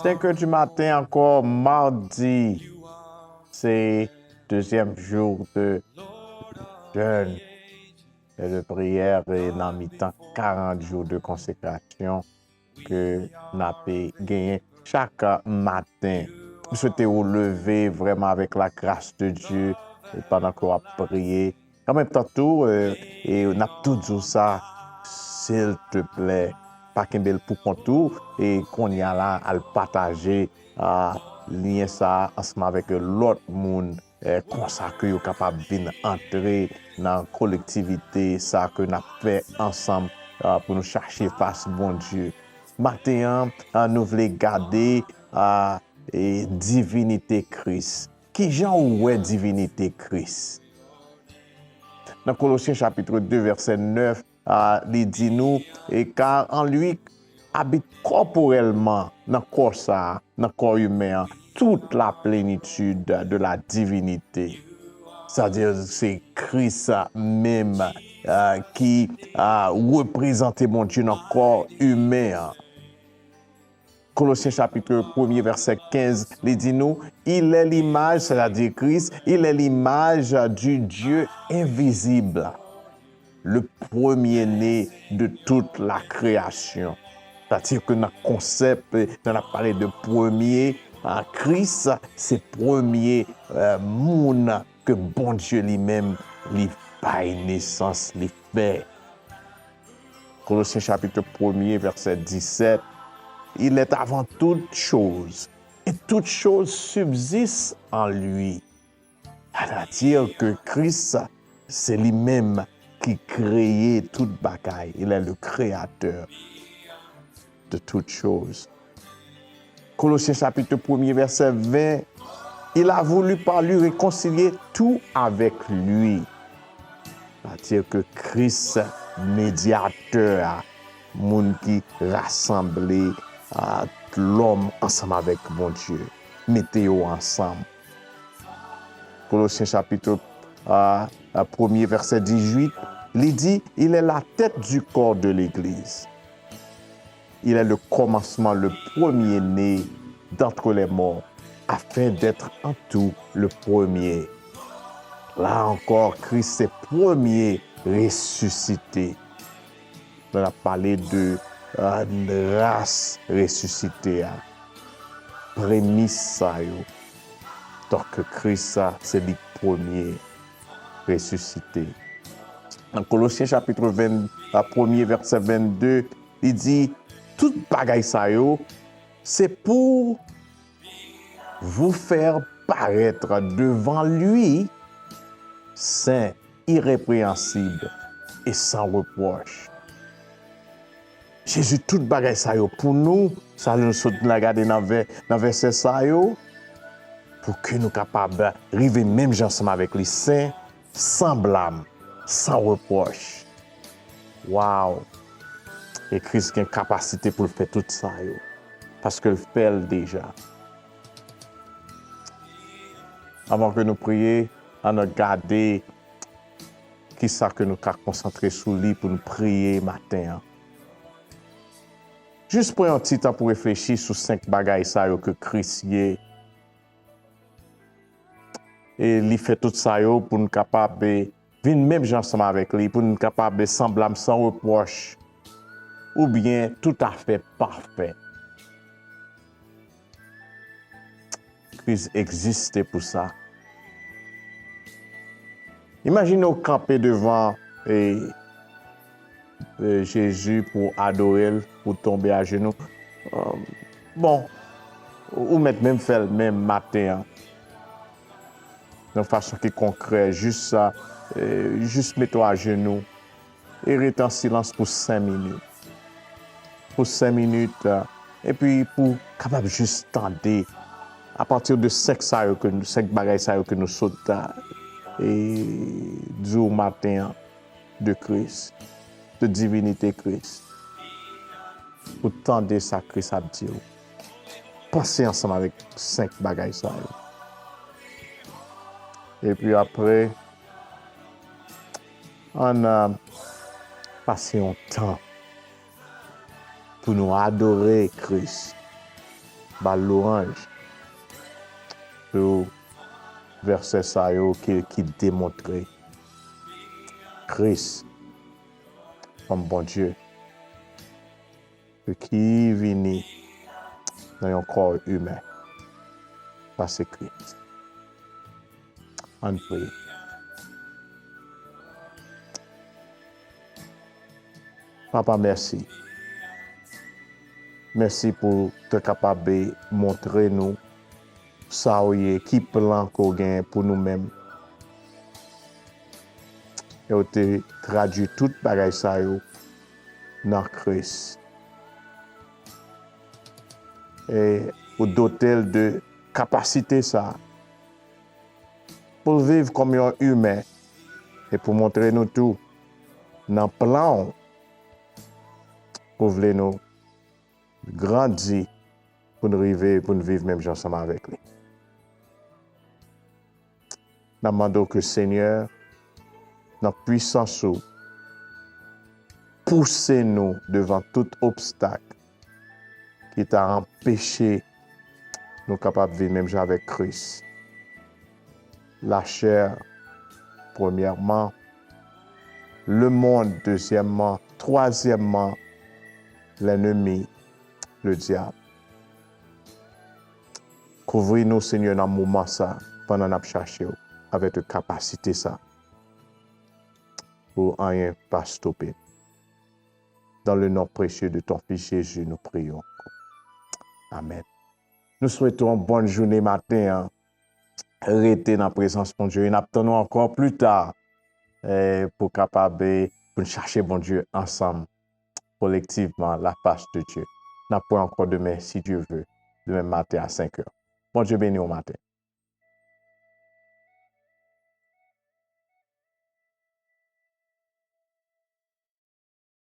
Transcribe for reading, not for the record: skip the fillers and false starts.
5 heures du matin encore, mardi. C'est deuxième jour de jeûne et de prière et dans mi-temps 40 jours de consécration que nous avons gagné chaque matin. Je souhaite vous lever vraiment avec la grâce de Dieu et pendant qu'on va prier. En même temps, et on a tout dit ça, s'il te plaît, pas qu'un bel pour contour et qu'on y a là à le partager, à lier ça ensemble avec l'autre monde, comme ça que vous capable de entrer dans la collectivité, ça que nous avons fait ensemble pour nous chercher face bon Dieu. Matin, nous voulons garder et divinité Christ. Qui j'en ouais divinité Christ? Dans Colossiens chapitre 2, verset 9, il dit nous, et car en lui habite corporellement dans le corps ça, dans le corps humain, toute la plénitude de la divinité. C'est-à-dire c'est Christ même qui a représenté mon Dieu dans le corps humain. Colossiens chapitre 1er, verset 15, il dit nous, il est l'image, c'est-à-dire Christ, il est l'image du Dieu invisible, le premier-né de toute la création. C'est-à-dire que dans le concept, on a parlé de premier, Christ, c'est premier monde que bon Dieu lui-même lui paye naissance, lui fait. Colossiens chapitre 1er, verset 17, il est avant toute chose, et toute chose subsiste en lui. C'est-à-dire que Christ, c'est lui-même qui crée toute bagaille. Il est le créateur de toutes choses. Colossiens chapitre 1er, verset 20, il a voulu par lui réconcilier tout avec lui. C'est-à-dire que Christ, médiateur, monde qui rassemblé l'homme ensemble avec mon Dieu. Mettez-vous ensemble. Colossiens chapitre 1er, verset 18, il dit, il est la tête du corps de l'Église. Il est le commencement, le premier-né d'entre les morts, afin d'être en tout le premier. Là encore, Christ est premier ressuscité. On a parlé de race ressuscitée. Prémisse ça. Donc Christ, c'est le premier ressuscité. Dans Colossiens chapitre 1er, verset 22, il dit, toute bagaille ça, c'est pour vous faire paraître devant lui, saint, irrépréhensible et sans reproche. Jésus, toute bagaille ça, pour nous, ça nous saute la garder dans verset ça, pour que nous capables d'arriver même ensemble avec les saints, sans blâme, sans reproche. Waouh! Et Christ a une capacité pour faire tout ça, parce qu'il fait déjà. Avant que nous prions, on a gardé qui ça que nous avons concentré sur lui pour nous prier matin. Juste pour un petit temps pour réfléchir sur 5 bagailles ça que Christ y est. Et il fait tout ça pour nous capables de venir même ensemble avec lui, pour nous capables de sembler sans reproche, ou bien tout à fait parfait. Christ existe pour ça. Imaginez vous camper devant Jésus pour adorer, pour tomber à genoux. Bon, ou mettre même faire le même matin. De façon qui est concrète, juste ça, juste mets-toi à genoux et reste en silence pour 5 minutes. Pour 5 minutes, et puis pour capable juste tendre à partir de 5 bagages que nous sautons et du matin de Christ, de divinité Christ. Pour tendre ça Christ a dit. Passez ensemble avec 5 bagages. Et puis après, on a passé un temps pour nous adorer Christ. ba louange sur verset ça yo qui démontre Christ comme bon Dieu qui vini dans un corps humain par c'est Christ. On prie. Papa, merci. Merci pour te capable de montrer nous ça qui plan qu'on gagne pour nous-mêmes. Et on te traduit tout bagay ça yo dans Christ. Et pour doter de capacité ça pour vivre comme un humain et pour montrer nous tout dans plan pour vouloir nous grandir pour nous arriver pour nous vivre même ensemble avec lui. Nous demandons que Seigneur dans puissance poussez-nous devant tout obstacle qui t'a empêché nous capables de vivre même avec Christ. La chair, premièrement, le monde, deuxièmement, troisièmement, l'ennemi, le diable. Couvrez-nous, Seigneur, dans le moment ça, pendant que nous cherchons, avec la capacité ça, pour rien pas stopper. Dans le nom précieux de ton Fils Jésus, nous prions. Amen. Nous souhaitons une bonne journée matin. Rester dans la présence de Dieu. Et nous attendons encore plus tard pour capable pour chercher bon Dieu ensemble, collectivement, la face de Dieu. Nous pourrons encore demain, si Dieu veut, demain matin à 5 heures. Bon Dieu béni au matin.